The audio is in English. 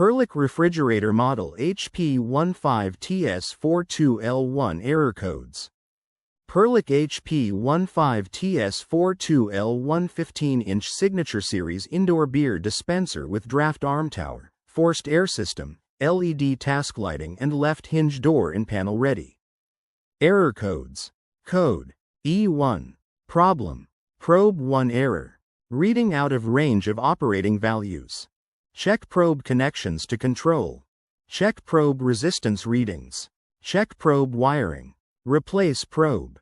Perlick refrigerator model HP15TS42L1 error codes. Perlick HP15TS42L1 15-inch signature series indoor beer dispenser with draft arm tower, forced air system, LED task lighting and left hinge door in panel ready. Error codes. Code E1. Problem. Probe 1 error. Reading out of range of operating values. Check probe connections to control. Check probe resistance readings. Check probe wiring. Replace probe.